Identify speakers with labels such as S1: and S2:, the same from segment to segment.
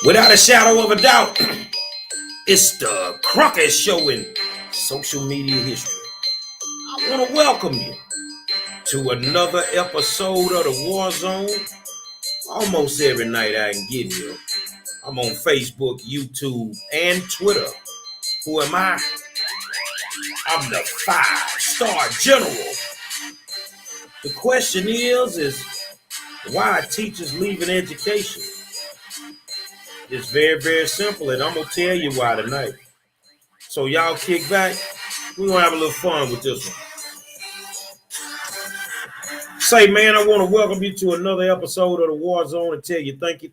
S1: Without a shadow of a doubt, it's the Crockett Show in social media history. I want to welcome you to another episode of the War Zone. Almost every night I can get here. I'm on Facebook, YouTube, and Twitter. Who am I? I'm the 5-star general. The question is why are teachers leaving education? It's very, very simple, and I'm going to tell you why tonight. So y'all kick back. We're going to have a little fun with this one. Say, man, I want to welcome you to another episode of the War Zone and tell you thank you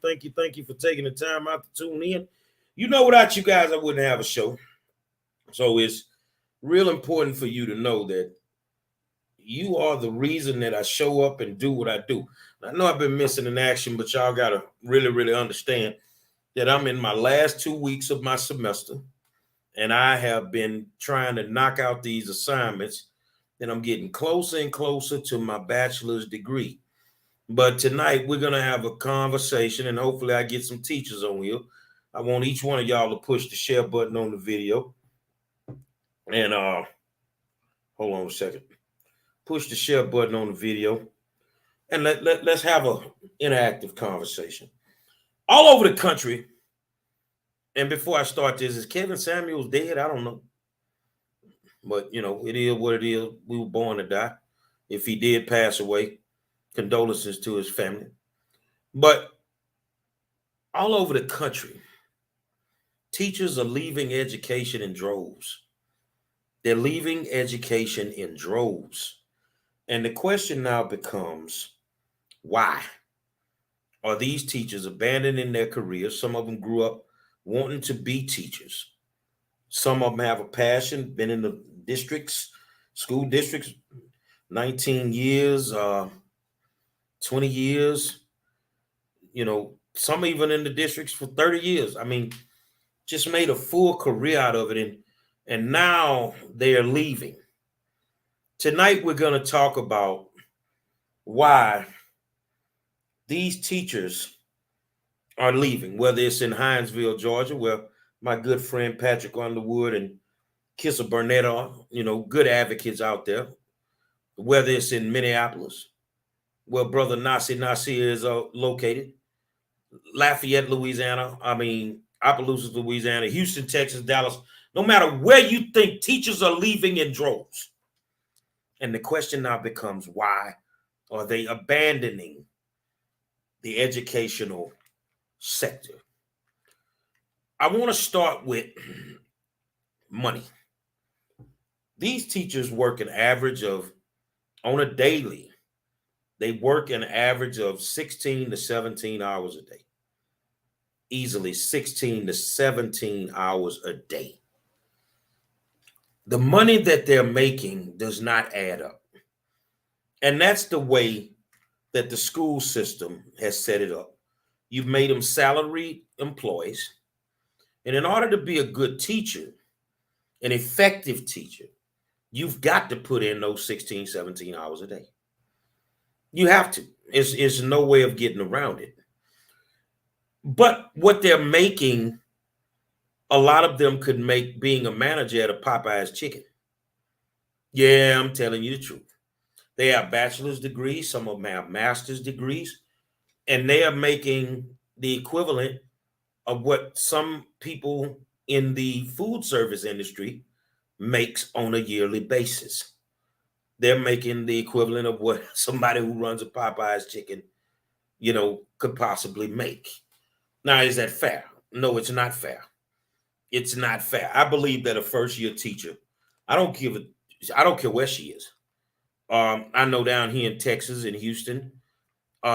S1: for taking the time out to tune in. You know, without you guys, I wouldn't have a show. So it's real important for you to know that you are the reason that I show up and do what I do. I know I've been missing in action, but y'all got to really understand that I'm in my last 2 weeks of my semester, and I have been trying to knock out these assignments, and I'm getting closer and closer to my bachelor's degree. But tonight we're going to have a conversation, and hopefully I get some teachers on here. I want each one of y'all to push the share button on the video. And hold on a second. Push the share button on the video, and let's have an interactive conversation. All over the country, and before I start this, is Kevin Samuels dead? I don't know. But, you know, it is what it is. We were born to die. If he did pass away, condolences to his family. But all over the country, teachers are leaving education in droves. They're leaving education in droves. And the question now becomes, why are these teachers abandoning their careers? Some of them grew up wanting to be teachers. Some of them have a passion, been in the districts, school districts, 19 years, 20 years, you know, some even in the districts for 30 years. I mean, just made a full career out of it. And now they are leaving. Tonight, we're going to talk about why these teachers are leaving, whether it's in Hinesville, Georgia, where my good friend Patrick Underwood and Kissa Burnett are, you know, good advocates out there, whether it's in Minneapolis, where Brother Nasir is located, Lafayette, Louisiana, Opelousas, Louisiana, Houston, Texas, Dallas, no matter where you think teachers are leaving in droves. And the question now becomes, why are they abandoning the educational sector? I want to start with money. These teachers work an average of, on a daily, they work an average of 16 to 17 hours a day. Easily 16 to 17 hours a day. The money that they're making does not add up. And that's the way that the school system has set it up. You've made them salaried employees. And in order to be a good teacher, an effective teacher, you've got to put in those 16, 17 hours a day. You have to. It's no way of getting around it. But what they're making, a lot of them could make being a manager at a Popeye's Chicken. Yeah, I'm telling you the truth. They have bachelor's degrees. Some of them have master's degrees. And they are making the equivalent of what some people in the food service industry makes on a yearly basis. They're making the equivalent of what somebody who runs a Popeye's Chicken, you know, could possibly make. Now, is that fair? No, it's not fair. It's not fair. I believe that a first-year teacher, I don't care where she is. I know down here in Texas, in Houston,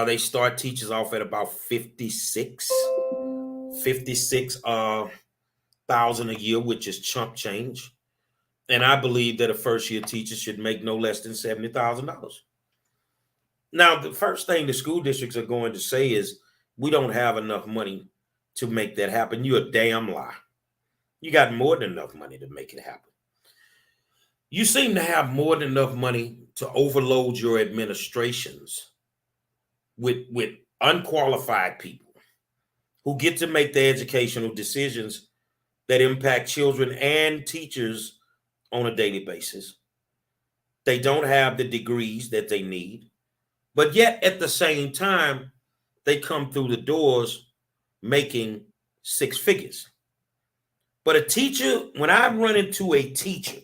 S1: they start teachers off at about 56,000 a year, which is chump change. And I believe that a first-year teacher should make no less than $70,000. Now, the first thing the school districts are going to say is, we don't have enough money to make that happen. You're a damn lie. You got more than enough money to make it happen. You seem to have more than enough money to overload your administrations with unqualified people. who get to make the educational decisions that impact children and teachers on a daily basis. They don't have the degrees that they need, but yet at the same time, they come through the doors making six figures. But a teacher, when I run into a teacher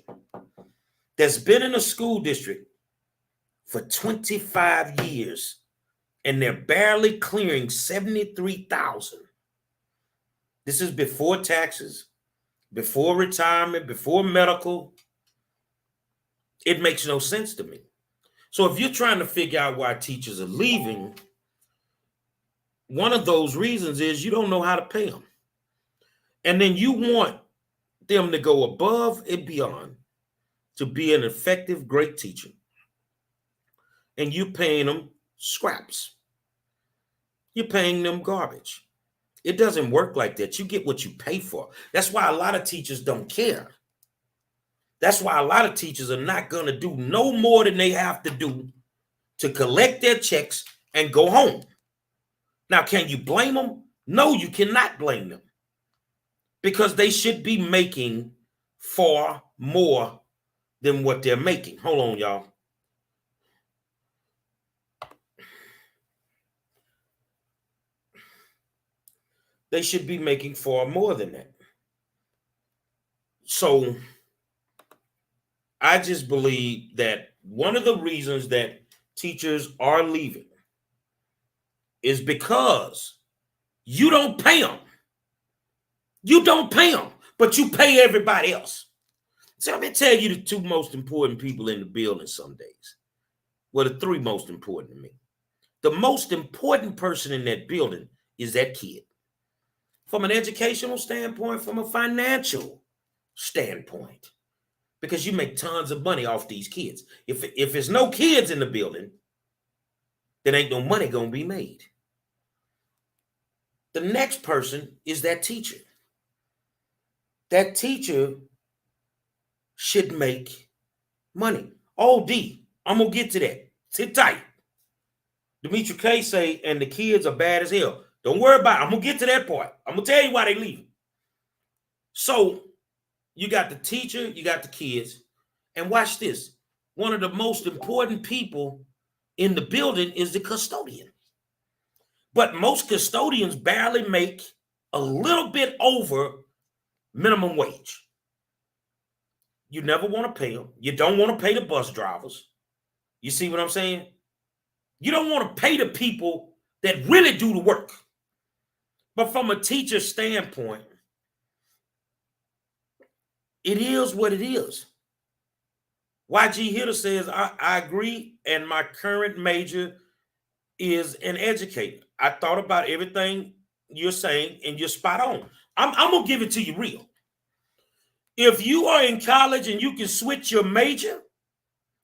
S1: that's been in a school district for 25 years and they're barely clearing $73,000. This is before taxes, before retirement, before medical. It makes no sense to me. So if you're trying to figure out why teachers are leaving, one of those reasons is you don't know how to pay them. And then you want them to go above and beyond to be an effective, great teacher. And you're paying them scraps. You're paying them garbage. It doesn't work like that. You get what you pay for. That's why a lot of teachers don't care. That's why a lot of teachers are not going to do no more than they have to do to collect their checks and go home. Now, can you blame them? No, you cannot blame them, because they should be making far more than what they're making. Hold on, y'all. They should be making far more than that. So I just believe that one of the reasons that teachers are leaving is because you don't pay them. You don't pay them, but you pay everybody else. So let me tell you the two most important people in the building some days. Well, the three most important to me. The most important person in that building is that kid. From an educational standpoint, from a financial standpoint, because you make tons of money off these kids. If there's no kids in the building, then ain't no money gonna be made. The next person is that teacher. That teacher should make money. Oh, D, I'm gonna get to that. Sit tight. Demetri K say, and the kids are bad as hell. Don't worry about it. I'm gonna get to that part. I'm gonna tell you why they leaving. So you got the teacher, you got the kids, and watch this. One of the most important people in the building is the custodian. But most custodians barely make a little bit over minimum wage. You never want to pay them. You don't want to pay the bus drivers. You see what I'm saying? You don't want to pay the people that really do the work. But from a teacher standpoint, it is what it is. YG Hitter says, I agree, and my current major is an educator. I thought about everything you're saying, and you're spot on. I'm going to give it to you real. If you are in college and you can switch your major,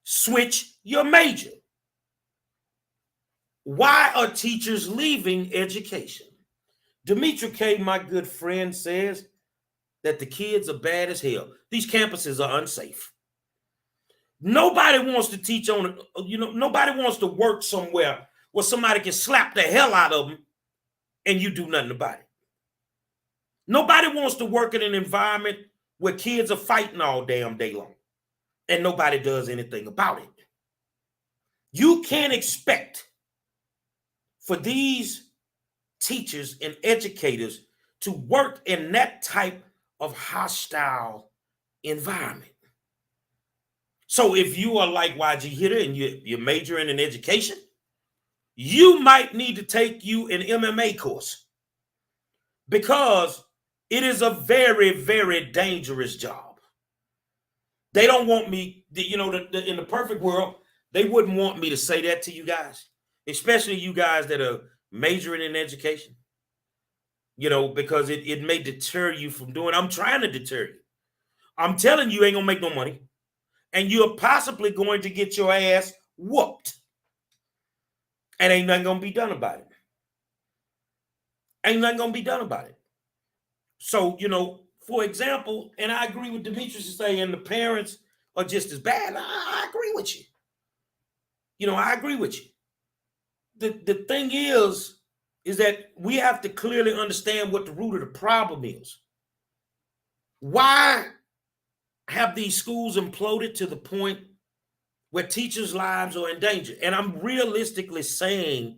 S1: switch your major. Why are teachers leaving education? Demetri K, my good friend, says that the kids are bad as hell. These campuses are unsafe. Nobody wants to teach on, nobody wants to work somewhere where somebody can slap the hell out of them and you do nothing about it. Nobody wants to work in an environment where kids are fighting all damn day long and nobody does anything about it. You can't expect for these teachers and educators to work in that type of hostile environment. So if you are like YG Hitter and you're majoring in education, you might need to take you an MMA course, because it is a very, very dangerous job. They don't want me, in the perfect world, they wouldn't want me to say that to you guys, especially you guys that are majoring in education, because it may deter you from doing. I'm trying to deter you. I'm telling you, ain't gonna make no money, and you're possibly going to get your ass whooped, and ain't nothing gonna be done about it. Ain't nothing gonna be done about it. So, for example, and I agree with Demetrius saying the parents are just as bad. I agree with you. I agree with you. The thing is, is that we have to clearly understand what the root of the problem is. Why have these schools imploded to the point where teachers' lives are in danger? And I'm realistically saying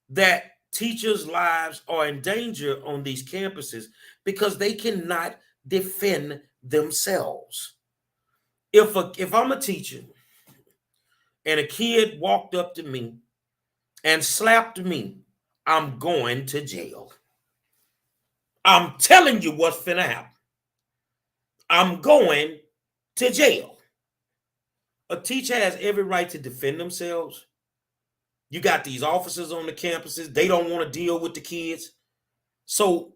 S1: that teachers' lives are in danger on these campuses because they cannot defend themselves. If I'm a teacher and a kid walked up to me and slapped me, I'm going to jail. I'm telling you what's finna happen. I'm going to jail. A teacher has every right to defend themselves. You got these officers on the campuses. They don't want to deal with the kids. So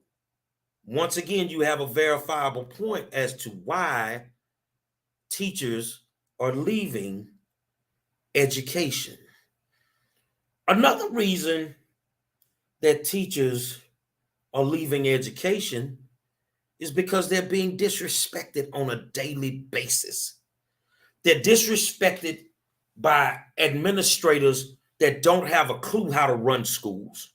S1: once again, you have a verifiable point as to why teachers are leaving education. Another reason that teachers are leaving education is because they're being disrespected on a daily basis. They're disrespected by administrators that don't have a clue how to run schools.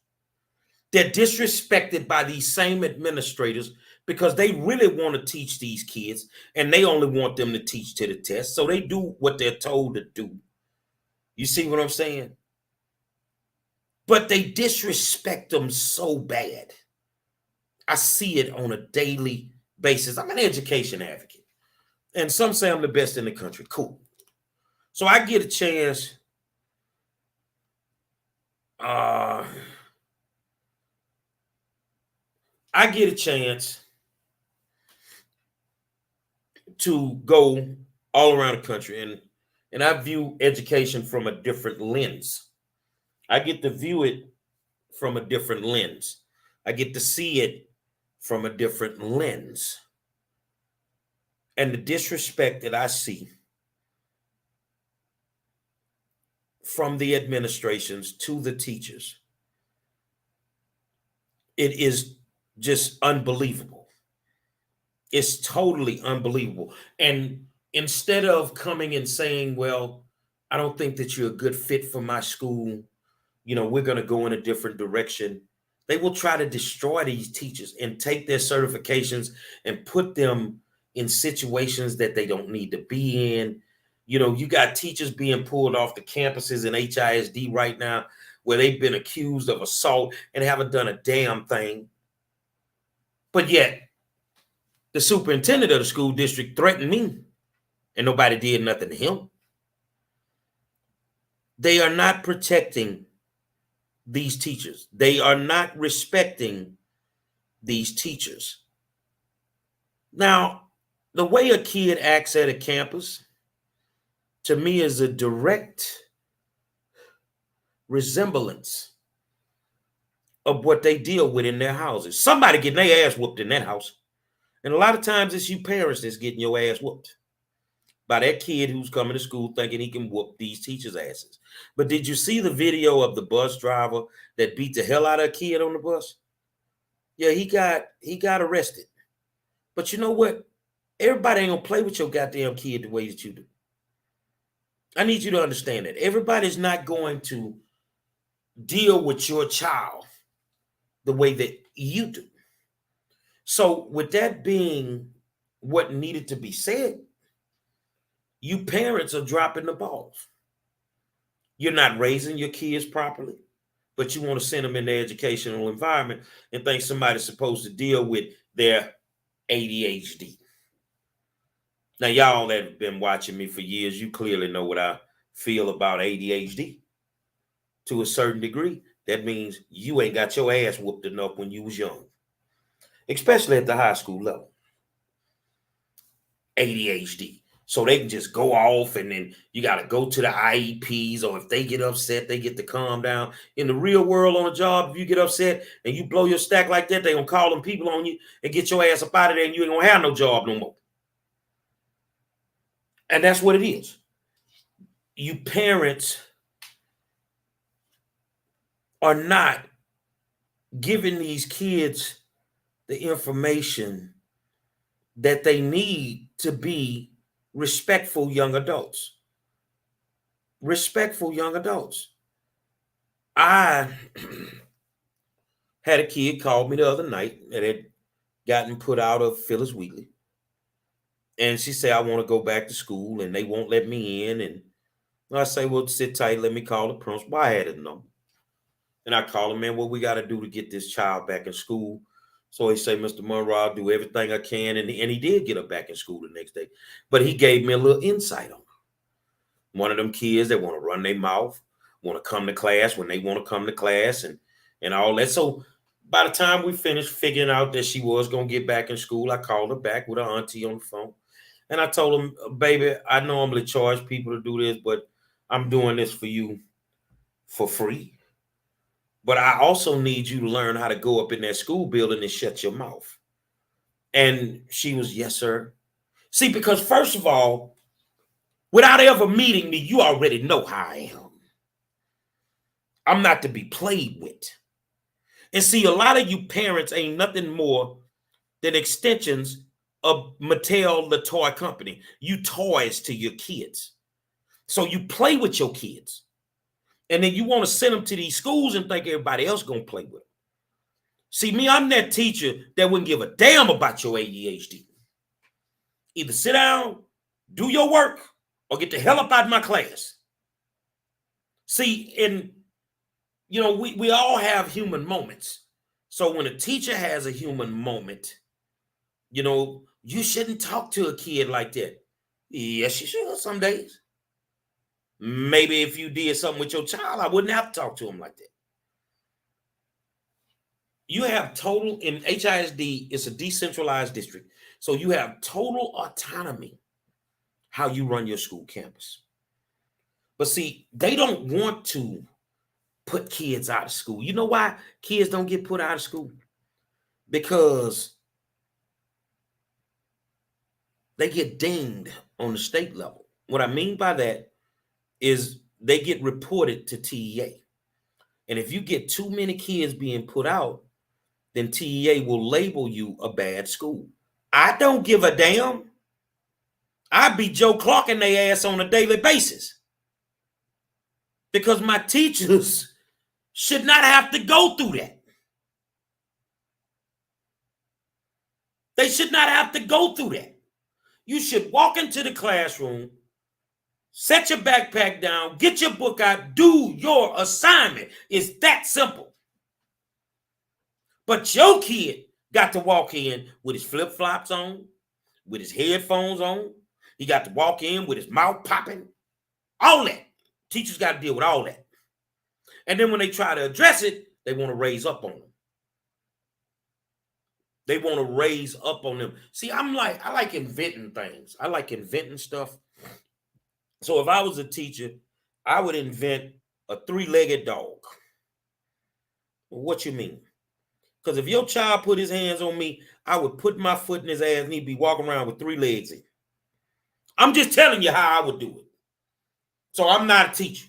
S1: They're disrespected by these same administrators because they really want to teach these kids and they only want them to teach to the test. So they do what they're told to do. You see what I'm saying? But they disrespect them so bad. I see it on a daily basis. I'm an education advocate. And some say I'm the best in the country. Cool. So I get a chance. I get a chance to go all around the country, and I view education from a different lens. I get to view it from a different lens. I get to see it from a different lens. And the disrespect that I see from the administrations to the teachers, it is just unbelievable. It's totally unbelievable. And instead of coming and saying, well, I don't think that you're a good fit for my school, we're going to go in a different direction, they will try to destroy these teachers and take their certifications and put them in situations that they don't need to be in. You got teachers being pulled off the campuses in HISD right now where they've been accused of assault and haven't done a damn thing. But yet, the superintendent of the school district threatened me and nobody did nothing to him. They are not protecting these teachers. They are not respecting these teachers. Now, the way a kid acts at a campus, to me, is a direct resemblance of what they deal with in their houses. Somebody getting their ass whooped in that house. And a lot of times it's you parents that's getting your ass whooped by that kid who's coming to school thinking he can whoop these teachers' asses. But did you see the video of the bus driver that beat the hell out of a kid on the bus? Yeah, he got arrested. But you know what? Everybody ain't gonna play with your goddamn kid the way that you do. I need you to understand that. Everybody's not going to deal with your child the way that you do. So with that being what needed to be said, you parents are dropping the balls. You're not raising your kids properly, but you want to send them in their educational environment and think somebody's supposed to deal with their ADHD. Now, y'all that have been watching me for years, you clearly know what I feel about ADHD. To a certain degree, that means you ain't got your ass whooped enough when you was young, especially at the high school level. ADHD. So they can just go off and then you got to go to the IEPs, or if they get upset, they get to calm down. In the real world on a job, if you get upset and you blow your stack like that, they going to call them people on you and get your ass up out of there and you ain't going to have no job no more. And that's what it is. You parents are not giving these kids the information that they need to be respectful young adults. Respectful young adults. I Had a kid called me the other night that had gotten put out of Phyllis Wheatley. And she said, I want to go back to school and they won't let me in. And I say, well, sit tight. Let me call the principal. I had a number. And I call him, man, what we got to do to get this child back in school? So he say, Mr. Monroe, I'll do everything I can. And he did get her back in school the next day. But he gave me a little insight on her. One of them kids that want to run their mouth, want to come to class when they want to come to class and all that. So by the time we finished figuring out that she was going to get back in school, I called her back with her auntie on the phone. And I told him, baby, I normally charge people to do this, but I'm doing this for you for free. But I also need you to learn how to go up in that school building and shut your mouth. And she was, yes, sir. See, because first of all, without ever meeting me, you already know how I am. I'm not to be played with. And see, a lot of you parents ain't nothing more than extensions of Mattel, the toy company. You toys to your kids. So you play with your kids. And then you want to send them to these schools and think everybody else going to play with them. See, me, I'm that teacher that wouldn't give a damn about your ADHD. Either sit down, do your work, or get the hell up out of my class. See, and, you know, we all have human moments. So when a teacher has a human moment, you know, you shouldn't talk to a kid like that. Yes, you should some days. Maybe if you did something with your child, I wouldn't have to talk to him like that. You have total, in HISD, it's a decentralized district. So you have total autonomy how you run your school campus. But see, they don't want to put kids out of school. You know why kids don't get put out of school? Because they get dinged on the state level. What I mean by that is they get reported to TEA. And if you get too many kids being put out, then TEA will label you a bad school. I don't give a damn. I be Joe Clarking their ass on a daily basis. Because my teachers should not have to go through that. They should not have to go through that. You should walk into the classroom, set your backpack down, get your book out, do your assignment. It's that simple. But your kid got to walk in with his flip-flops on, with his headphones on. He got to walk in with his mouth popping. All that. Teachers got to deal with all that. And then when they try to address it, they want to raise up on them. They want to raise up on them. See, I like inventing things. I like inventing stuff. So if I was a teacher, I would invent a three-legged dog. What you mean? Because if your child put his hands on me, I would put my foot in his ass and he'd be walking around with three legs in. I'm just telling you how I would do it. So I'm not a teacher.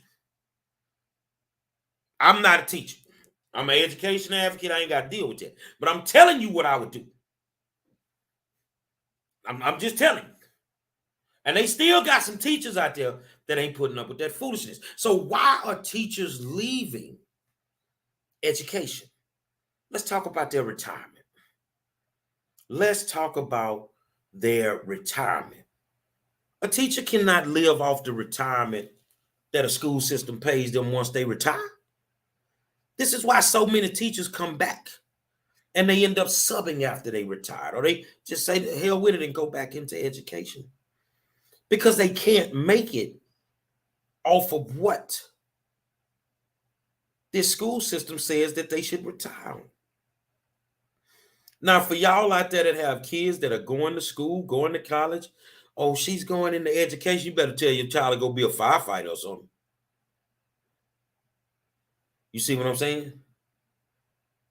S1: I'm not a teacher. I'm an education advocate. I ain't got to deal with that. But I'm telling you what I would do. I'm just telling you. And they still got some teachers out there that ain't putting up with that foolishness. So why are teachers leaving education? Let's talk about their retirement. Let's talk about their retirement. A teacher cannot live off the retirement that a school system pays them once they retire. This is why so many teachers come back and they end up subbing after they retired, or they just say the hell with it and go back into education because they can't make it off of what this school system says that they should retire. Now, for y'all out there that have kids that are going to school, going to college, oh, she's going into education, you better tell your child to go be a firefighter or something. You see what I'm saying?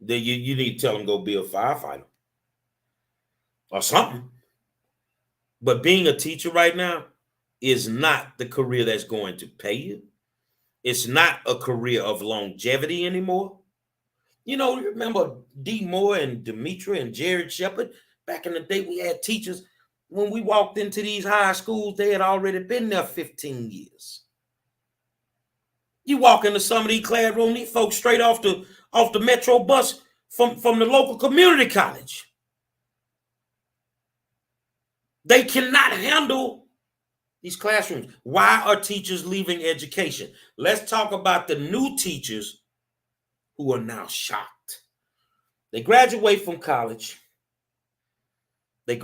S1: Then you need to tell them go be a firefighter or something. But being a teacher right now is not the career that's going to pay you. It's not a career of longevity anymore. You know, remember D. Moore and Demetra and Jared Shepard? Back in the day, we had teachers. When we walked into these high schools, they had already been there 15 years. You walk into some of these classrooms, these folks straight off the metro bus from the local community college. They cannot handle these classrooms. Why are teachers leaving education? Let's talk about the new teachers who are now shocked. They graduate from college. They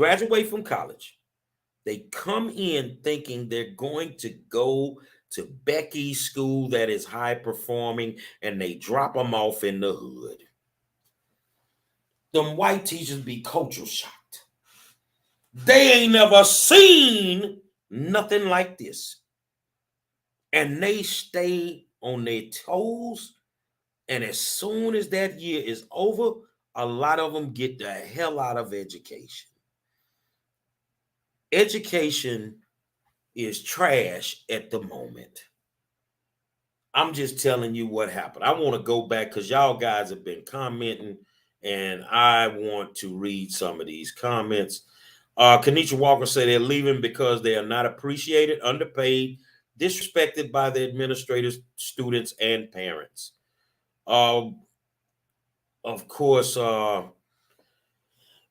S1: come in thinking they're going to go to Becky's school that is high performing, and they drop them off in the hood. Them white teachers be culture shocked. They ain't never seen nothing like this. And they stay on their toes. And as soon as that year is over, a lot of them get the hell out of education. Education is trash at the moment. I'm just telling you what happened. I want to go back because y'all guys have been commenting, and I want to read some of these comments. Kanisha Walker said they're leaving because they are not appreciated, underpaid, disrespected by the administrators, students, and parents. Of course,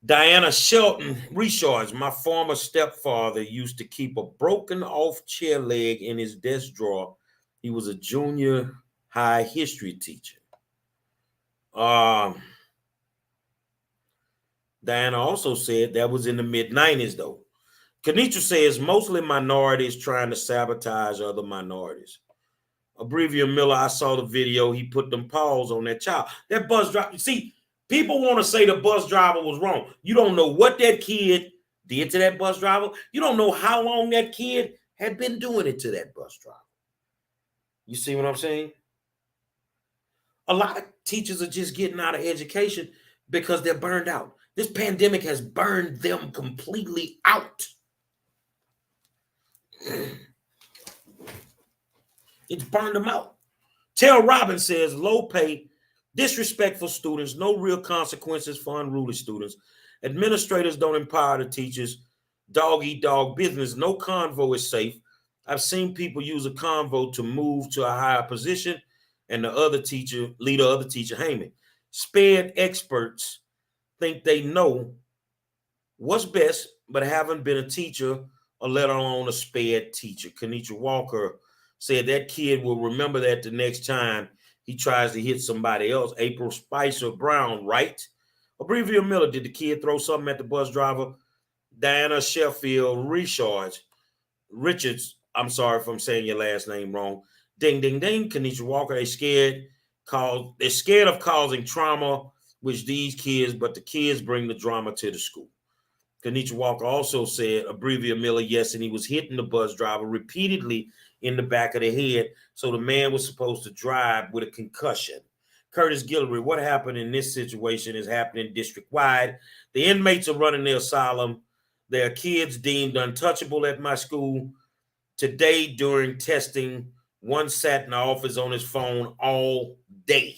S1: Diana Shelton Richards, my former stepfather, used to keep a broken off chair leg in his desk drawer. He was a junior high history teacher. Diana also said that was in the mid-90s, though. Kanitra says mostly minorities trying to sabotage other minorities. Abrevia Miller, I saw the video. He put them paws on that child. That bus driver, see, people want to say the bus driver was wrong. You don't know what that kid did to that bus driver. You don't know how long that kid had been doing it to that bus driver. You see what I'm saying? A lot of teachers are just getting out of education because they're burned out. This pandemic has burned them completely out. It's burned them out. Tell Robbins says low pay, disrespectful students, no real consequences for unruly students. Administrators don't empower the teachers. Dog eat dog business. No convo is safe. I've seen people use a convo to move to a higher position, and the other teacher hanging. Spared experts think they know what's best, but haven't been a teacher or let alone a spared teacher. Kanitra Walker said that kid will remember that the next time he tries to hit somebody else. April Spicer Brown, right? Abrevia Miller, did the kid throw something at the bus driver? Diana Sheffield Richards, I'm sorry if I'm saying your last name wrong. Ding, ding, ding. Kanisha Walker, they're scared of causing trauma, which these kids, but the kids bring the drama to the school. Kanisha Walker also said, Abrevia Miller, yes, and he was hitting the bus driver repeatedly in the back of the head. So the man was supposed to drive with a concussion. Curtis Guillory, what happened in this situation is happening district-wide. The inmates are running their asylum. There are kids deemed untouchable at my school. Today, during testing, one sat in the office on his phone all day.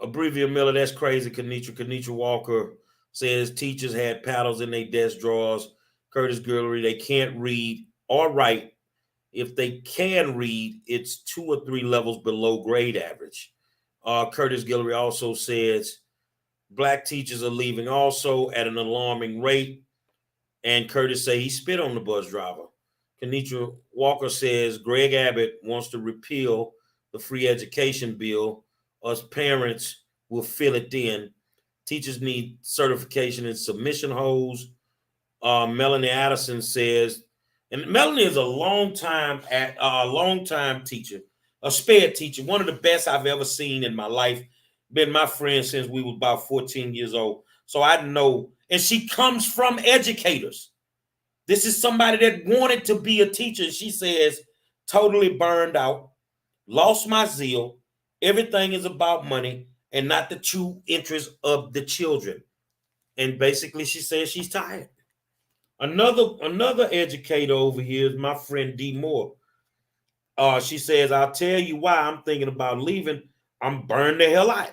S1: Abrevia Miller, that's crazy. Kanitra Walker says teachers had paddles in their desk drawers. Curtis Guillory, they can't read or write. If they can read, it's 2 or 3 levels below grade average. Curtis Guillory also says black teachers are leaving also at an alarming rate. And Curtis say he spit on the bus driver. Kanitra Walker says Greg Abbott wants to repeal the free education bill. Us parents will fill it in. Teachers need certification in submission holes. Melanie Addison says, and Melanie is a long time teacher, a spared teacher, one of the best I've ever seen in my life. Been my friend since we were about 14 years old. So I know, and she comes from educators. This is somebody that wanted to be a teacher. She says, totally burned out, lost my zeal. Everything is about money and not the true interest of the children. And basically she says she's tired. Another educator over here is my friend D Moore. She says, I'll tell you why I'm thinking about leaving. I'm burned the hell out.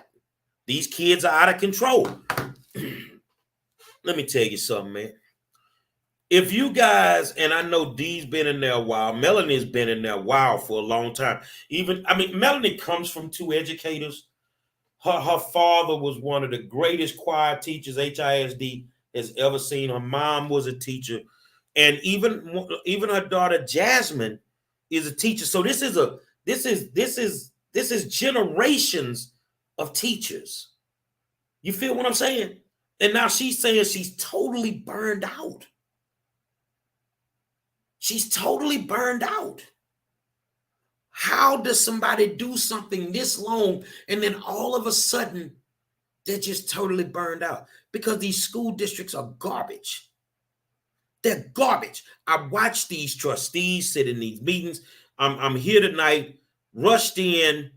S1: These kids are out of control. Let me tell you something, man. If you guys, and I know Dee's been in there a while, Melanie's been in there a while for a long time. Melanie comes from 2 educators. Her father was one of the greatest choir teachers HISD has ever seen. Her mom was a teacher, and even her daughter Jasmine is a teacher. So this is generations of teachers. You feel what I'm saying? And now she's saying she's totally burned out. She's totally burned out. How does somebody do something this long and then all of a sudden they're just totally burned out? Because these school districts are garbage. They're garbage. I watch these trustees sit in these meetings. I'm here tonight, rushed in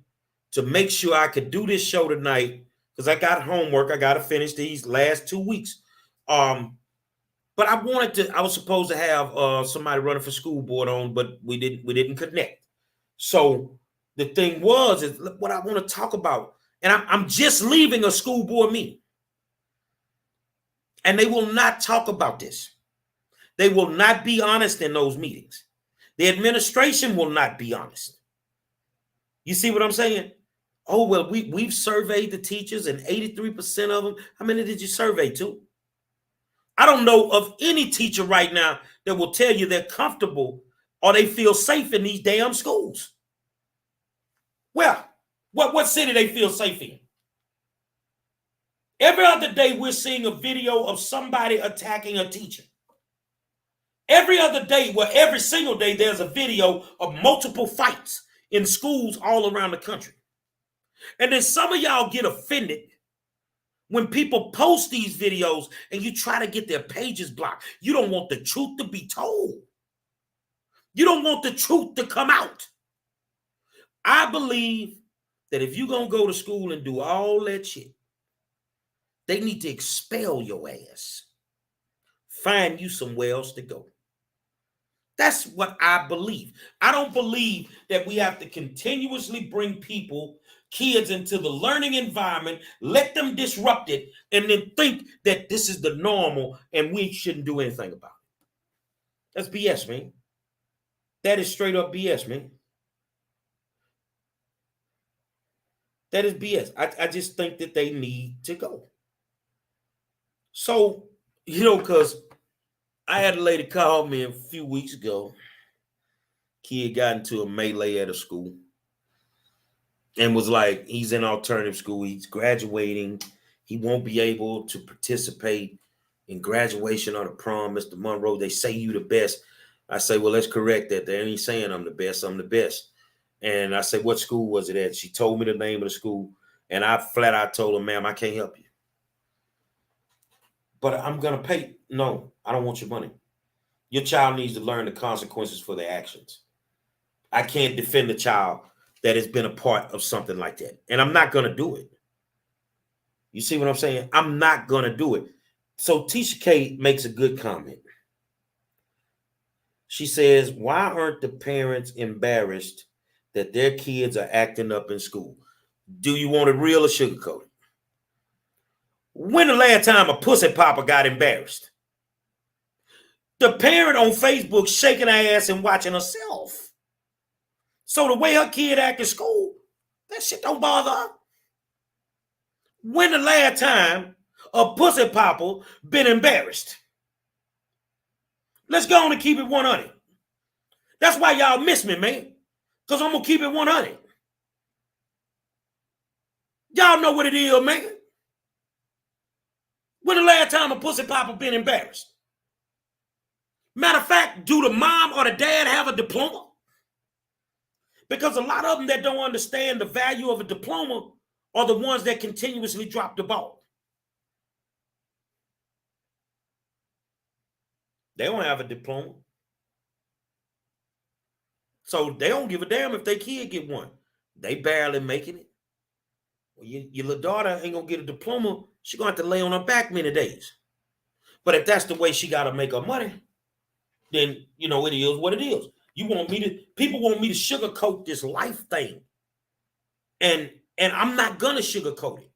S1: to make sure I could do this show tonight because I got homework. I got to finish these last 2 weeks. But I was supposed to have somebody running for school board on, but we didn't connect. So the thing is what I want to talk about, and I'm just leaving a school board meeting, and they will not talk about this. They will not be honest in those meetings. The administration will not be honest. You see what I'm saying? Oh, well, we've surveyed the teachers, and 83% of them. How many did you survey to? I don't know of any teacher right now that will tell you they're comfortable or they feel safe in these damn schools. Well, what city they feel safe in? Every other day we're seeing a video of somebody attacking a teacher. Every other day, well, every single day there's a video of multiple fights in schools all around the country. And then some of y'all get offended when people post these videos and you try to get their pages blocked. You don't want the truth to be told. You don't want the truth to come out. I believe that if you're going to go to school and do all that shit, they need to expel your ass. Find you somewhere else to go. That's what I believe. I don't believe that we have to continuously bring kids into the learning environment, let them disrupt it, and then think that this is the normal and we shouldn't do anything about it. That's BS, man. That is straight up BS, man. That is BS. I just think that they need to go. So, because I had a lady call me a few weeks ago. Kid got into a melee at a school and was like, he's in alternative school. He's graduating. He won't be able to participate in graduation or the prom. Mr. Monroe, they say you the best. I say, well, let's correct that. They ain't saying I'm the best. I'm the best. And I said, what school was it at? She told me the name of the school. And I flat out told her, ma'am, I can't help you. But I'm going to pay. No, I don't want your money. Your child needs to learn the consequences for their actions. I can't defend a child that has been a part of something like that. And I'm not going to do it. You see what I'm saying? I'm not going to do it. So Tisha K makes a good comment. She says, why aren't the parents embarrassed that their kids are acting up in school? Do you want it real or sugarcoated? When the last time a pussy papa got embarrassed? The parent on Facebook shaking her ass and watching herself. So the way her kid act in school, that shit don't bother her. When the last time a pussy papa been embarrassed? Let's go on and keep it 100. That's why y'all miss me, man. Because I'm going to keep it 100. Y'all know what it is, man. When the last time a pussy papa been embarrassed? Matter of fact, do the mom or the dad have a diploma? Because a lot of them that don't understand the value of a diploma are the ones that continuously drop the ball. They don't have a diploma. So they don't give a damn if their kid get one. They barely making it. Well, your little daughter ain't going to get a diploma. She going to have to lay on her back many days. But if that's the way she got to make her money, then, it is what it is. People want me to sugarcoat this life thing. And I'm not going to sugarcoat it.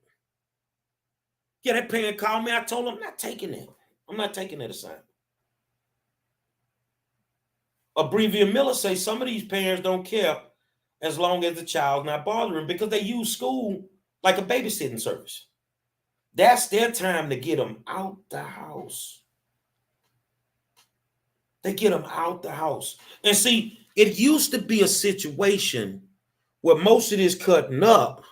S1: Yeah, that parent called me. I told him I'm not taking that. I'm not taking that assignment. Abrevia Miller says some of these parents don't care as long as the child's not bothering because they use school like a babysitting service. That's their time to get them out the house. They get them out the house. And see, it used to be a situation where most of this cutting up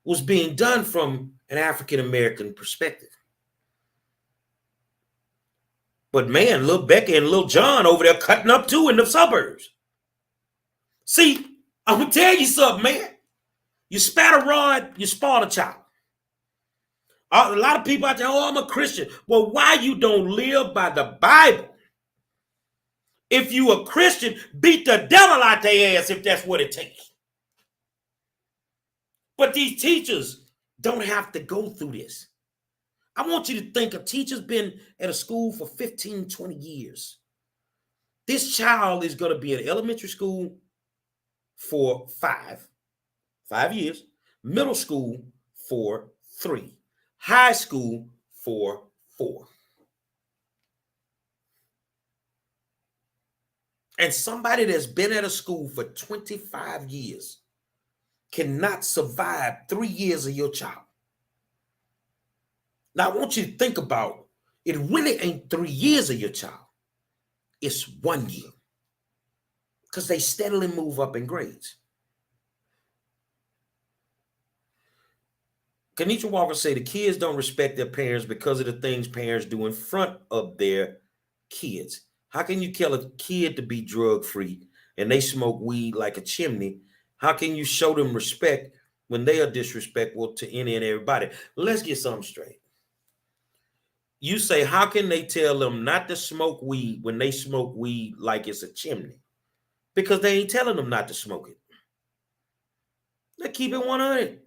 S1: was being done from an African-American perspective. But man, little Becky and little John over there cutting up too in the suburbs. See, I'm going to tell you something, man. You spat a rod, you spawn a child. A lot of people out there, oh, I'm a Christian. Well, why you don't live by the Bible? If you a Christian, beat the devil out their ass if that's what it takes. But these teachers don't have to go through this. I want you to think a teacher's been at a school for 15, 20 years. This child is going to be in elementary school for 5 years, middle school for 3, high school for 4. And somebody that's been at a school for 25 years cannot survive 3 years of your child. Now, I want you to think about it. Really ain't 3 years of your child. It's 1 year. Because they steadily move up in grades. Kenitra Walker say the kids don't respect their parents because of the things parents do in front of their kids. How can you tell a kid to be drug-free and they smoke weed like a chimney? How can you show them respect when they are disrespectful to any and everybody? Let's get something straight. You say, how can they tell them not to smoke weed when they smoke weed like it's a chimney? Because they ain't telling them not to smoke it. Let's keep it 100.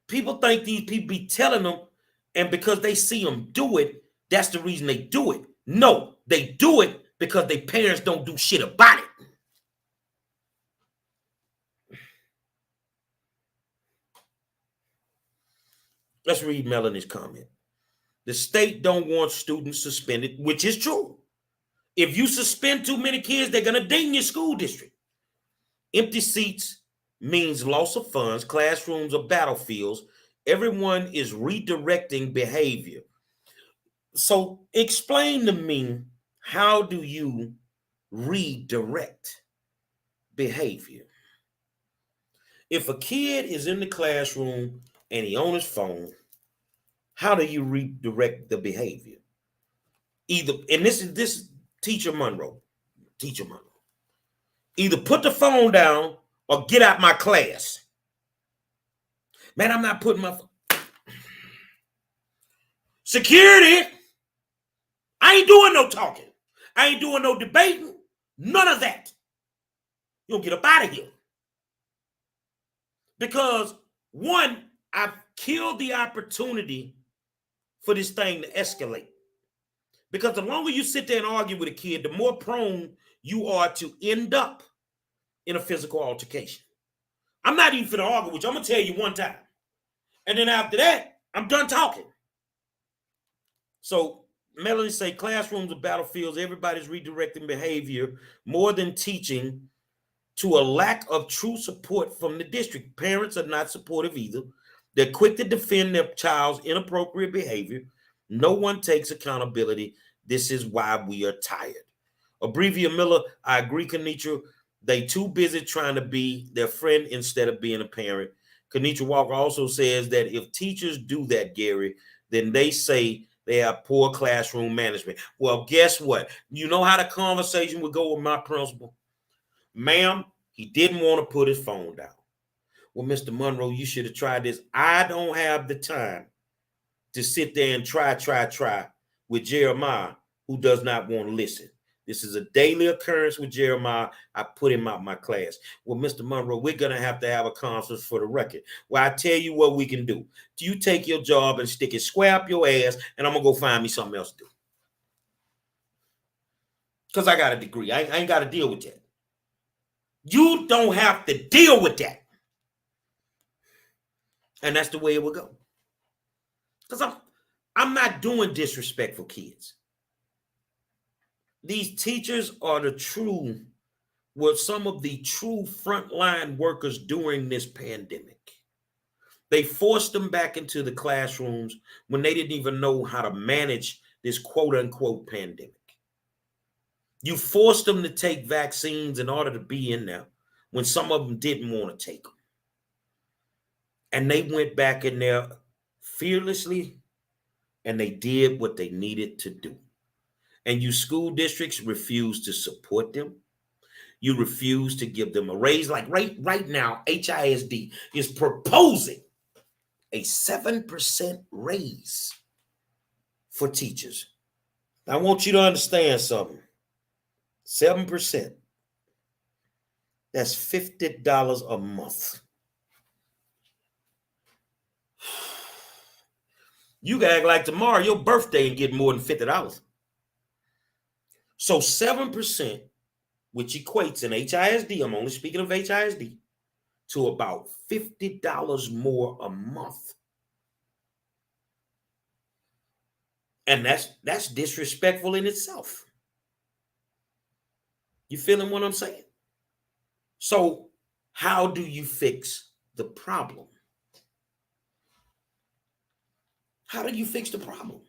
S1: People think these people be telling them, and because they see them do it, that's the reason they do it. No, they do it because their parents don't do shit about it. Let's read Melanie's comment. The state don't want students suspended, which is true. If you suspend too many kids, they're going to ding your school district. Empty seats means loss of funds. Classrooms are battlefields. Everyone is redirecting behavior. So explain to me, how do you redirect behavior? If a kid is in the classroom and he on his phone, how do you redirect the behavior? Either, and this is Teacher Monroe. Either put the phone down or get out my class. Man, I'm not putting my security. I ain't doing no talking. I ain't doing no debating. None of that. You'll get up out of here. Because one, I've killed the opportunity for this thing to escalate. Because the longer you sit there and argue with a kid, the more prone you are to end up in a physical altercation. I'm not even finna argue with you. I'm gonna tell you one time. And then after that, I'm done talking. So Melanie say classrooms are battlefields. Everybody's redirecting behavior more than teaching to a lack of true support from the district. Parents are not supportive either. They're quick to defend their child's inappropriate behavior. No one takes accountability. This is why we are tired. Abrevia Miller, I agree, Kenitra. They too busy trying to be their friend instead of being a parent. Kenitra Walker also says that if teachers do that, Gary, then they say they have poor classroom management. Well, guess what? You know how the conversation would go with my principal? Ma'am, he didn't want to put his phone down. Well, Mr. Monroe, you should have tried this. I don't have the time to sit there and try with Jeremiah, who does not want to listen. This is a daily occurrence with Jeremiah. I put him out my class. Well, Mr. Monroe, we're going to have a conference for the record. Well, I tell you what we can do. Do you take your job and stick it square up your ass, and I'm going to go find me something else to do. Because I got a degree. I ain't got to deal with that. You don't have to deal with that. And that's the way it will go. Because I'm not doing disrespectful kids. These teachers are were some of the true frontline workers during this pandemic. They forced them back into the classrooms when they didn't even know how to manage this quote unquote pandemic. You forced them to take vaccines in order to be in there when some of them didn't want to take them. And they went back in there fearlessly and they did what they needed to do. And you school districts refuse to support them. You refuse to give them a raise. Like right now, HISD is proposing a 7% raise for teachers. I want you to understand something. 7%. That's $50 a month. You can act like tomorrow your birthday and get more than $50. So 7%, which equates in HISD, I'm only speaking of HISD, to about $50 more a month. And that's disrespectful in itself. You feeling what I'm saying? So how do you fix the problem? How do you fix the problem?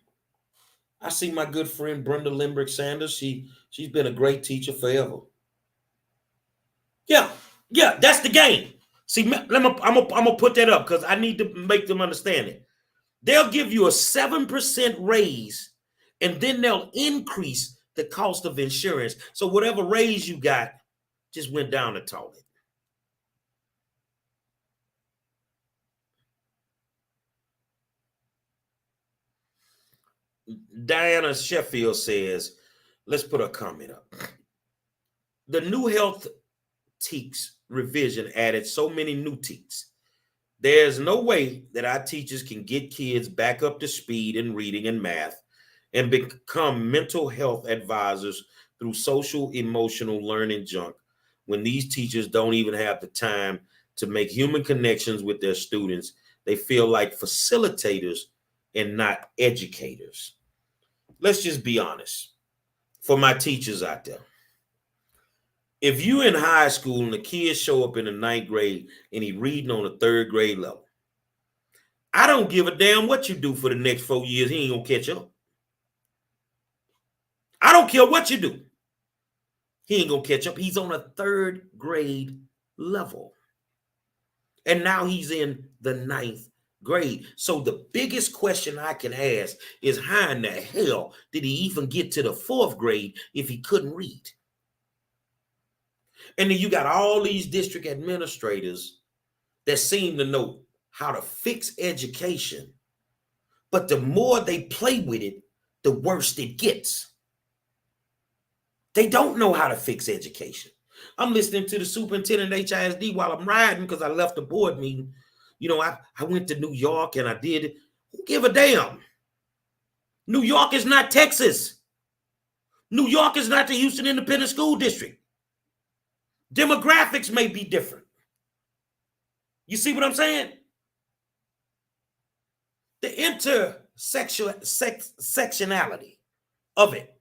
S1: I see my good friend Brenda Limbrick Sanders. She's been a great teacher forever. Yeah, that's the game. See, I'm gonna put that up because I need to make them understand it. They'll give you a 7% raise, and then they'll increase the cost of insurance. So whatever raise you got just went down the toilet. Diana Sheffield says, let's put a comment up. The new health TEKS revision added so many new TEKS. There's no way that our teachers can get kids back up to speed in reading and math and become mental health advisors through social emotional learning junk when these teachers don't even have the time to make human connections with their students. They feel like facilitators and not educators. Let's just be honest. For my teachers out there, if you in high school and the kids show up in the 9th grade and he reading on the 3rd grade level, I don't give a damn what you do for the next 4 years. He ain't gonna catch up. I don't care what you do. He ain't gonna catch up. He's on a 3rd grade level. And now he's in the 9th grade. So the biggest question I can ask is how in the hell did he even get to the 4th grade if he couldn't read? And then you got all these district administrators that seem to know how to fix education, but the more they play with it, the worse it gets. They don't know how to fix education. I'm listening to the superintendent HISD while I'm riding because I left the board meeting. You know, I went to New York and I did it. Who give a damn? New York is not Texas. New York is not the Houston Independent School District. Demographics may be different. You see what I'm saying? The intersectionality of it.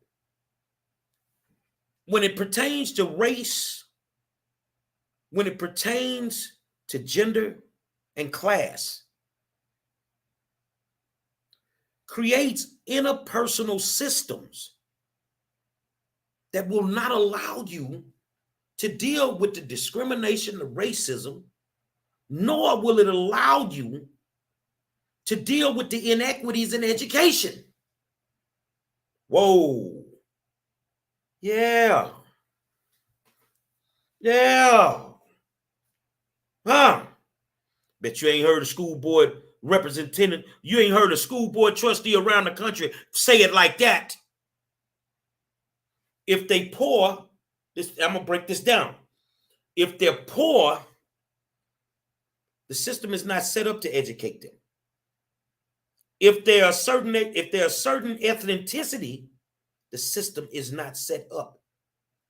S1: When it pertains to race, when it pertains to gender and class, creates interpersonal systems that will not allow you to deal with the discrimination, the racism, nor will it allow you to deal with the inequities in education. Whoa. Yeah. Huh. Bet you ain't heard a school board representative, you ain't heard a school board trustee around the country say it like that. If they poor, I'm going to break this down. If they're poor, the system is not set up to educate them. If they are certain ethnicity, the system is not set up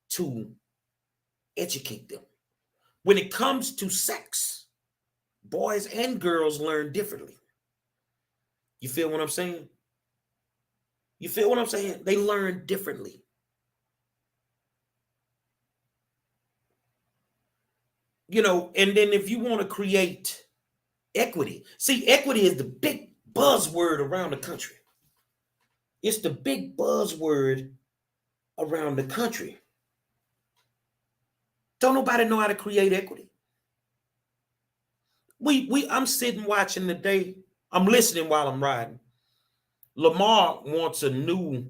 S1: to educate them. When it comes to sex, boys and girls learn differently. You feel what I'm saying? You feel what I'm saying? They learn differently. You know, and then if you want to create Equity. See, equity is the big buzzword around the country. It's the big buzzword around the country. Don't nobody know how to create equity. I'm sitting watching today. I'm listening while I'm riding. Lamar wants a new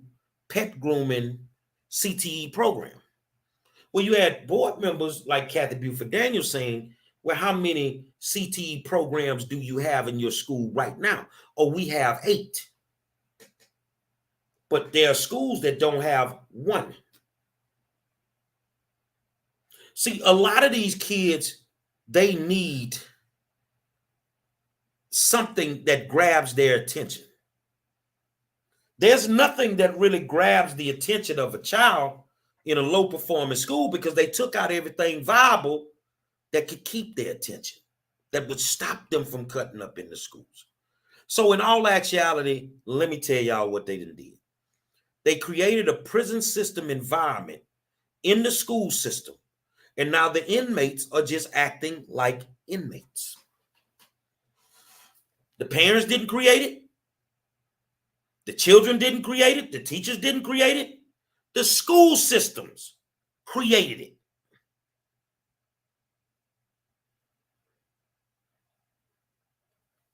S1: pet grooming CTE program. Well, you had board members like Kathy Buford Daniels saying, well, how many CTE programs do you have in your school right now? Oh, we have 8. But there are schools that don't have 1. See, a lot of these kids, they need something that grabs their attention. There's nothing that really grabs the attention of a child in a low performing school because they took out everything viable that could keep their attention, that would stop them from cutting up in the schools. So in all actuality, let me tell y'all what they did. They created a prison system environment in the school system. And now the inmates are just acting like inmates. The parents didn't create it. The children didn't create it. The teachers didn't create it. The school systems created it.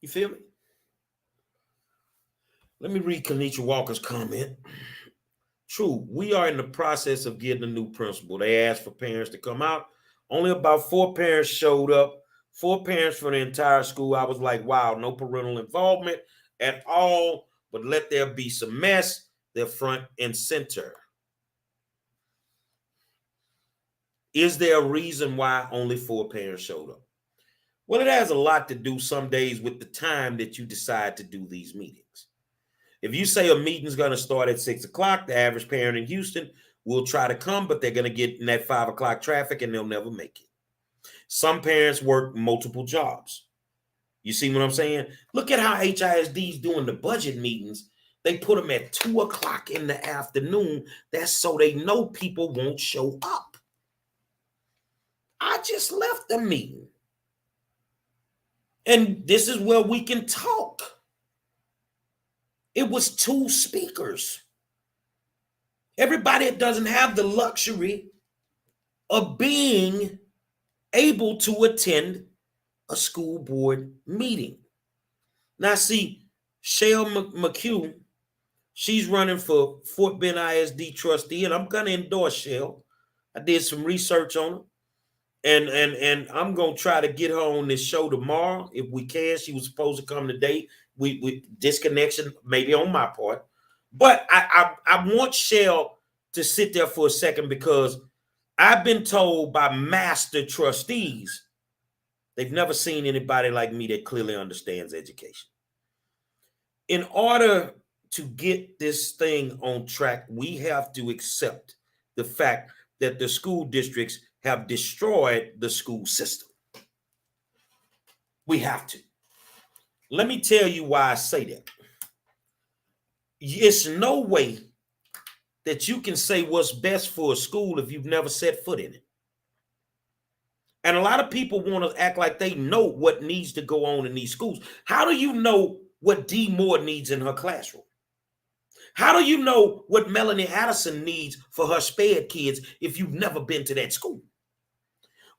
S1: You feel me? Let me read Kanisha Walker's comment. True, we are in the process of getting a new principal. They asked for parents to come out. Only about 4 parents showed up. 4 parents for the entire school. I was like, wow, no parental involvement at all, but let there be some mess. They're front and center. Is there a reason why only 4 parents showed up? Well, it has a lot to do some days with the time that you decide to do these meetings. If you say a meeting's going to start at 6 o'clock, the average parent in Houston will try to come, but they're going to get in that 5 o'clock traffic and they'll never make it. Some parents work multiple jobs. You see what I'm saying? Look at how HISD's doing the budget meetings. They put them at 2 o'clock in the afternoon. That's so they know people won't show up. I just left the meeting. And this is where we can talk. It was 2 speakers. Everybody doesn't have the luxury of being able to attend a school board meeting. Now, see, Shell McClue, she's running for Fort Bend ISD trustee, and I'm going to endorse Shell. I did some research on her. And I'm gonna try to get her on this show tomorrow if we can. She was supposed to come today. We disconnection maybe on my part, but I want Shell to sit there for a second because I've been told by master trustees they've never seen anybody like me that clearly understands education. In order to get this thing on track, we have to accept the fact that the school districts have destroyed the school system. We have to. Let me tell you why I say that. It's no way that you can say what's best for a school if you've never set foot in it. And a lot of people want to act like they know what needs to go on in these schools. How do you know what Dee Moore needs in her classroom? How do you know what Melanie Addison needs for her SPED kids if you've never been to that school?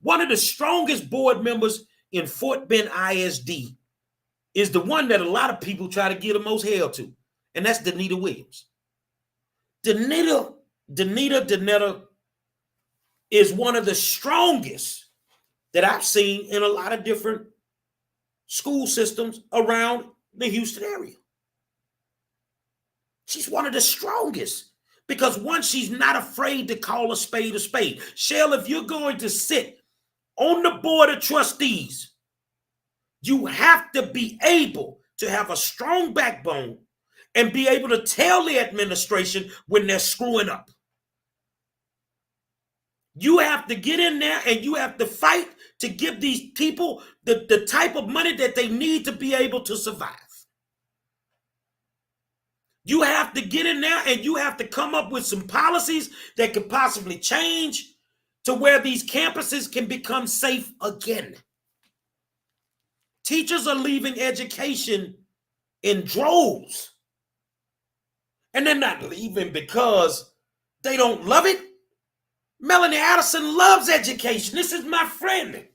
S1: One of the strongest board members in Fort Bend ISD is the one that a lot of people try to give the most hell to, and that's Danita Williams. Danita is one of the strongest that I've seen in a lot of different school systems around the Houston area. She's one of the strongest because one, she's not afraid to call a spade a spade. Shell, if you're going to sit on the board of trustees, you have to be able to have a strong backbone and be able to tell the administration when they're screwing up. You have to get in there and you have to fight to give these people the type of money that they need to be able to survive. You have to get in there and you have to come up with some policies that could possibly change to where these campuses can become safe again. Teachers are leaving education in droves. And they're not leaving because they don't love it. Melanie Addison loves education. This is my friend.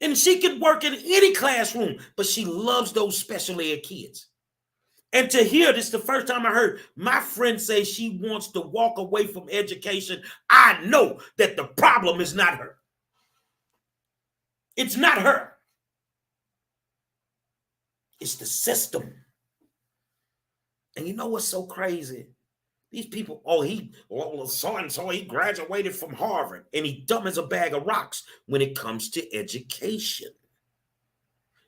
S1: And she could work in any classroom, but she loves those special ed kids. And to hear this, the first time I heard my friend say she wants to walk away from education, I know that the problem is not her. It's not her. It's the system. And you know what's so crazy? These people, so-and-so, he graduated from Harvard, and he dumb as a bag of rocks when it comes to education.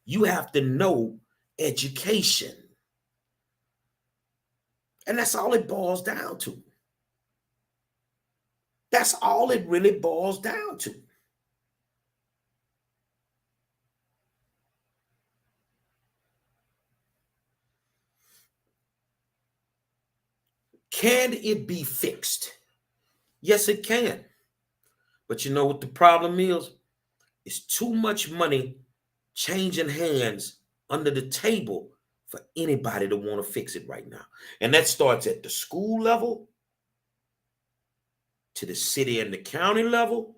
S1: You have to know education. And that's all it boils down to. That's all it really boils down to. Can it be fixed? Yes, it can. But you know what the problem is? It's too much money changing hands under the table for anybody to want to fix it right now. And that starts at the school level, to the city and the county level,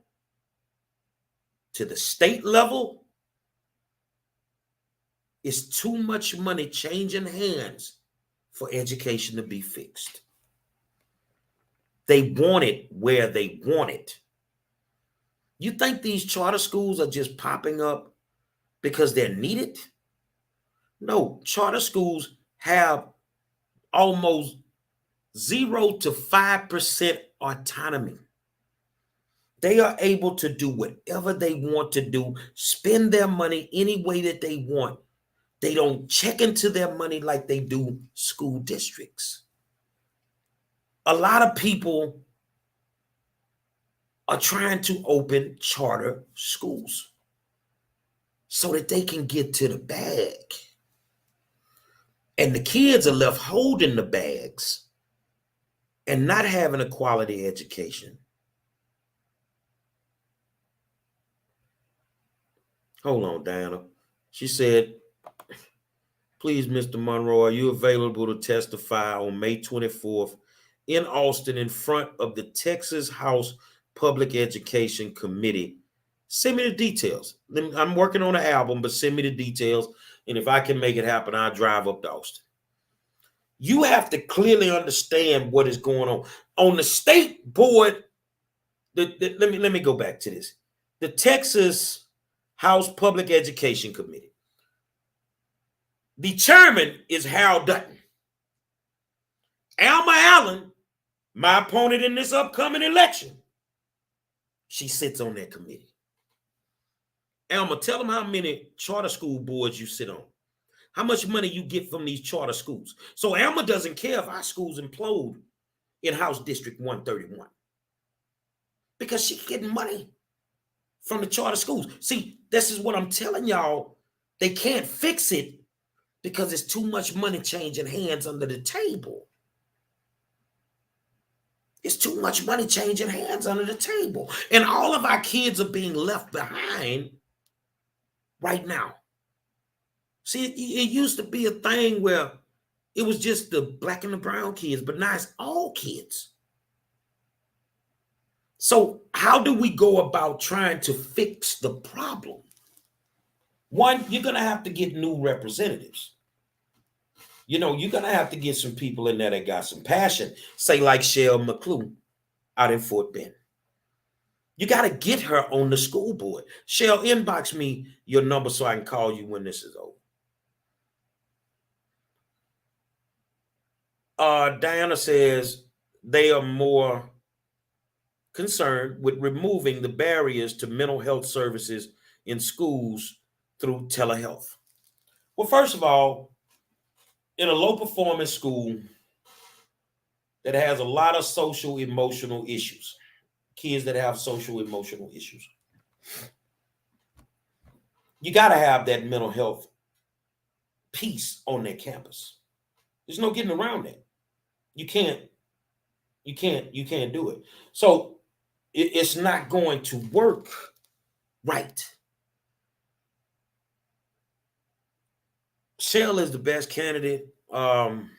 S1: to the state level. It's too much money changing hands for education to be fixed. They want it where they want it. You think these charter schools are just popping up because they're needed? No, charter schools have almost 0 to 5% autonomy. They are able to do whatever they want to do, spend their money any way that they want. They don't check into their money like they do school districts. A lot of people are trying to open charter schools so that they can get to the bag. And the kids are left holding the bags and not having a quality education. Hold on, Diana. She said, please, Mr. Monroe, are you available to testify on May 24th in Austin in front of the Texas House Public Education Committee? Send me the details. I'm working on an album, but send me the details. And if I can make it happen, I'll drive up to Austin. You have to clearly understand what is going on. On the state board, let me go back to this. The Texas House Public Education Committee. The chairman is Harold Dutton. Alma Allen, my opponent in this upcoming election, she sits on that committee. Alma, tell them how many charter school boards you sit on. How much money you get from these charter schools. So Alma doesn't care if our schools implode in House District 131 because she's getting money from the charter schools. See, this is what I'm telling y'all. They can't fix it because it's too much money changing hands under the table. It's too much money changing hands under the table. And all of our kids are being left behind right now. See, it used to be a thing where it was just the black and the brown kids, but now it's all kids. So how do we go about trying to fix the problem? One, you're going to have to get new representatives. You know, you're going to have to get some people in there that got some passion, say like Shell McClue out in Fort Bend. You got to get her on the school board. Shell, inbox me your number so I can call you when this is over. Diana says they are more concerned with removing the barriers to mental health services in schools through telehealth. Well, first of all, in a low performance school that has a lot of social emotional issues, kids that have social emotional issues, you got to have that mental health piece on their campus. There's no getting around that. You can't do it. So it's not going to work right. Shell is the best candidate. God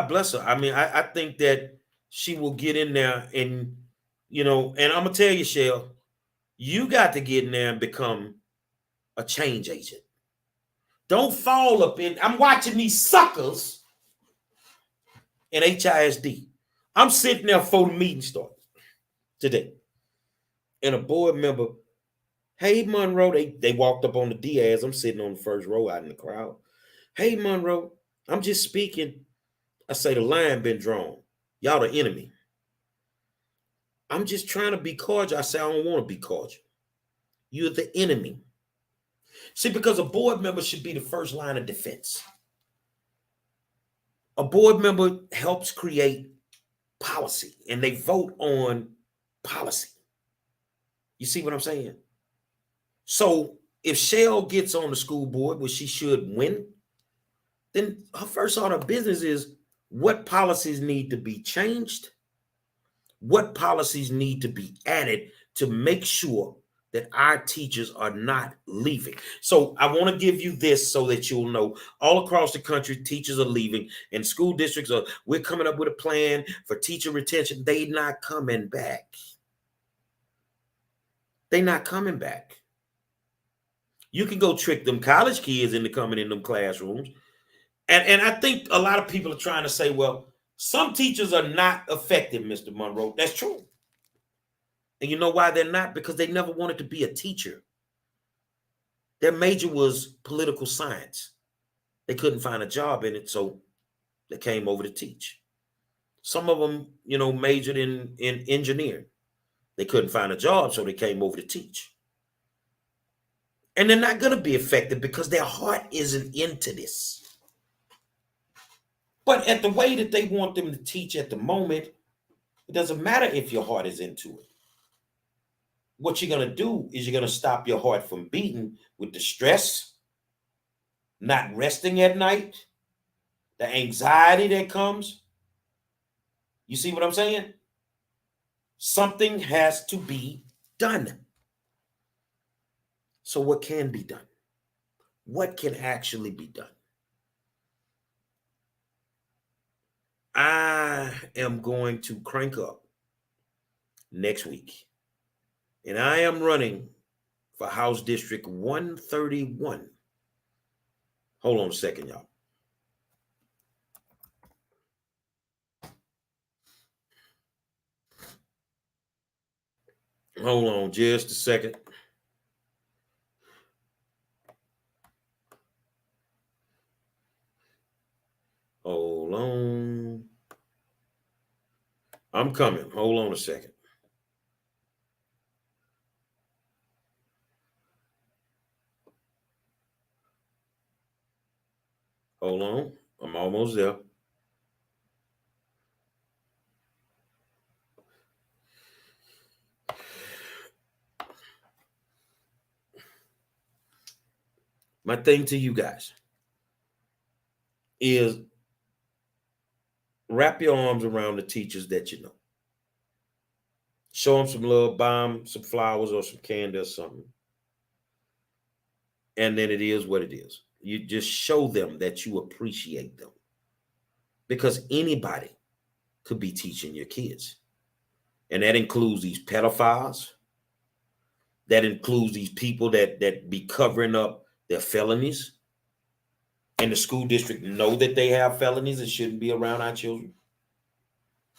S1: bless her. I mean, I think that she will get in there and, and I'm going to tell you, Shell, you got to get in there and become a change agent. Don't fall up in. I'm watching these suckers in HISD. I'm sitting there before the meeting starts today. And a board member, hey, Monroe, they walked up on the Diaz. I'm sitting on the first row out in the crowd. Hey, Monroe, I'm just speaking. I say the line been drawn. Y'all the enemy. I'm just trying to be cordial. I say I don't want to be cordial. You're the enemy. See, because a board member should be the first line of defense. A board member helps create policy and they vote on policy. You see what I'm saying? So if Shell gets on the school board, which she should win, then her first order of business is what policies need to be changed, what policies need to be added to make sure that our teachers are not leaving. So I want to give you this so that you'll know all across the country, teachers are leaving and school districts we're coming up with a plan for teacher retention. They not coming back. They not coming back. You can go trick them college kids into coming in them classrooms. And I think a lot of people are trying to say, well, some teachers are not effective, Mr. Monroe. That's true. And you know why they're not? Because they never wanted to be a teacher. Their major was political science. They couldn't find a job in it, so they came over to teach. Some of them, majored in engineering. They couldn't find a job, so they came over to teach. And they're not going to be effective because their heart isn't into this. But at the way that they want them to teach at the moment, it doesn't matter if your heart is into it. What you're going to do is you're going to stop your heart from beating with the stress, not resting at night, the anxiety that comes. You see what I'm saying? Something has to be done. So what can be done? What can actually be done? I am going to crank up next week. And I am running for House District 131. Hold on a second, y'all. Hold on just a second. Hold on. I'm coming. Hold on a second. Hold on. I'm almost there. My thing to you guys is wrap your arms around the teachers that you know. Show them some love, buy them some flowers or some candy or something. And then it is what it is. You just show them that you appreciate them. Because anybody could be teaching your kids. And that includes these pedophiles. That includes these people that be covering up their felonies. And the school district know that they have felonies and shouldn't be around our children.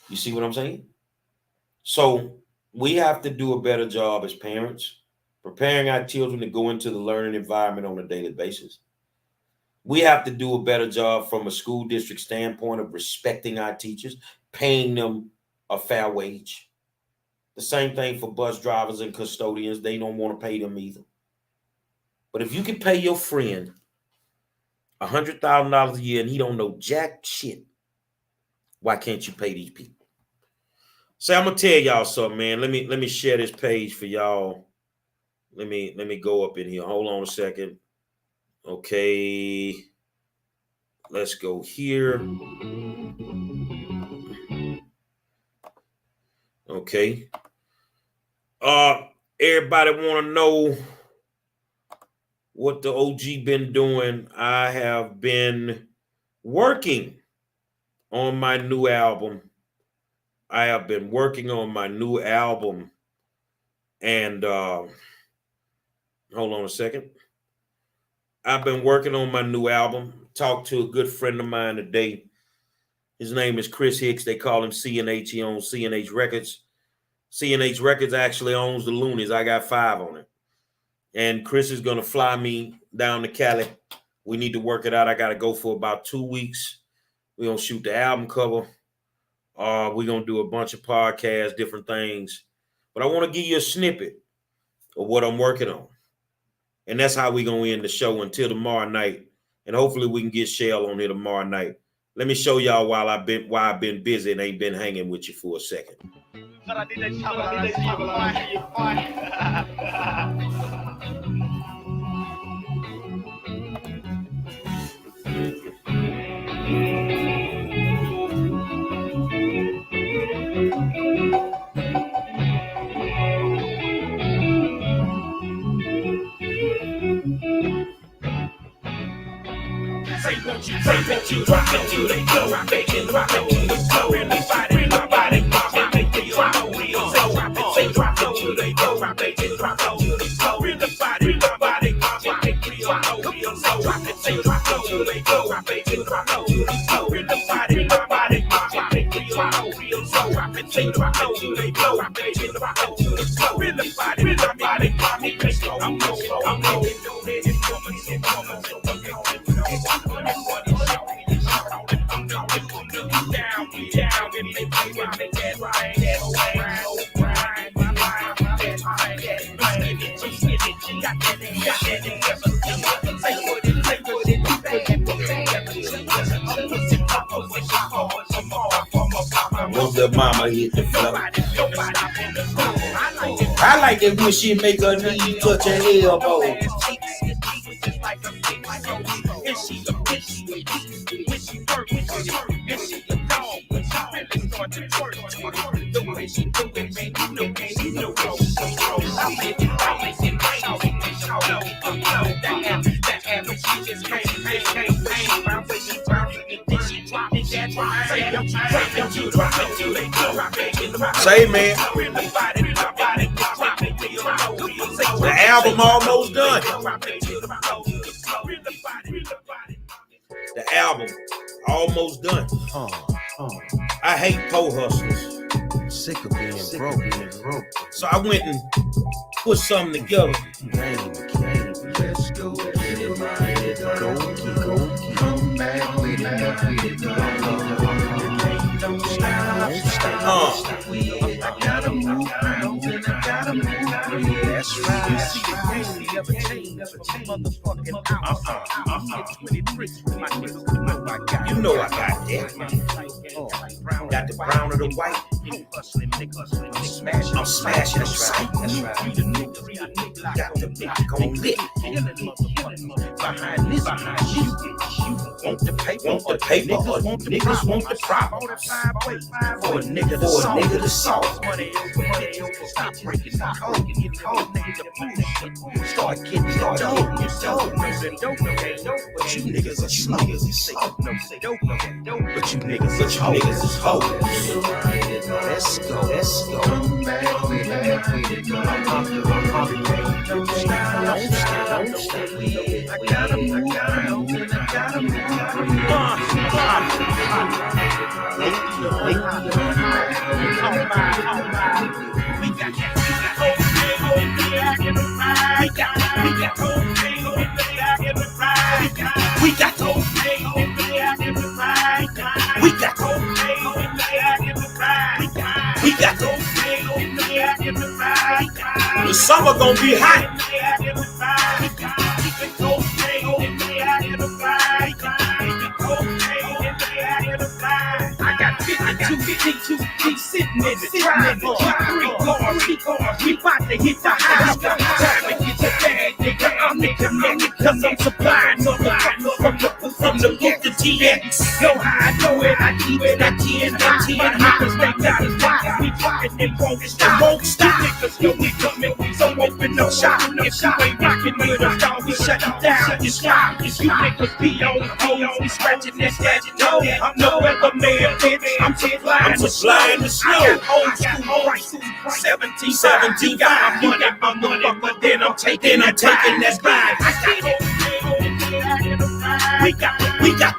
S1: You see what I'm saying? So we have to do a better job as parents, preparing our children to go into the learning environment on a daily basis. We have to do a better job from a school district standpoint of respecting our teachers, paying them a fair wage. The same thing for bus drivers and custodians. They don't want to pay them either. But if you can pay your friend $100,000 a year and he don't know jack shit, why can't you pay these people? So I'm gonna tell y'all something, man. Let me share this page for y'all. Let me go up in here. Hold on a second. Okay. Let's go here. Okay. Everybody want to know what the OG been doing? I have been working on my new album. And hold on a second. I've been working on my new album. Talked to a good friend of mine today. His name is Chris Hicks. They call him CNH. He owns CNH Records. CNH Records actually owns the Loonies. I got 5 on it. And Chris is going to fly me down to Cali. We need to work it out. I got to go for about 2 weeks. We're going to shoot the album cover. We're going to do a bunch of podcasts, different things. But I want to give you a snippet of what I'm working on. And that's how we're going to end the show until tomorrow night. And hopefully we can get Shell on here tomorrow night. Let me show y'all why I've been busy and ain't been hanging with you for a second. Say what you drop it to the floor, drop it to the floor. Everybody, make it drop on me. Say drop it to the floor, drop it to the floor. Everybody, make it drop on me. Say drop it to the floor, drop it to the floor. Everybody, make it drop on me. Say drop it to the floor, drop it to the floor. Everybody, make it drop on me. Little mama hit the floor. I like it when she make her knee touch her elbow. And she a bitch, when she work, and she a dog, when she really start to twerk. The way she do it, man, you know, I make it right, that average, she just can't, say, man, the album almost done. The album almost done. I hate pole hustlers.
S2: Sick of being broke.
S1: So I went and put something together.
S2: Let's go get it, go. Come back with it. Don't stop. I gotta move around and I gotta move. That's right. You see the game never change. Motherfucking out. 23 with my niggas.
S1: You know I got that. Got the brown or the white. I'm smashing the sight. Got the big gon' lit. Behind you want the paper, or niggas want the problem. For a nigga to solve. Stop breaking the code. Start getting dope. But you niggas are slow. But you niggas is hoes. Let's go. Come back with it. Don't stop. I gotta move around and I gotta move. We got the summer gonna be hot. I got 52 deep sitting in the driveway. 3 cars, we about to hit the house. Time to get your bag, nigga. I'm nigga, cause I'm supplying from the book to TX. Know how I know it, I keep it at 10. Niggas, they got us wild. We fucking and won't stop. You niggas know we coming, so open
S3: no shot. If you ain't rocking with us, dog, we shut you down. You stop. You niggas be on the toes. We scratching that toe. I'm no weatherman, bitch. I'm too blind to snow. I got old school prices. 17, got my money, but then I'm taking that ride. We got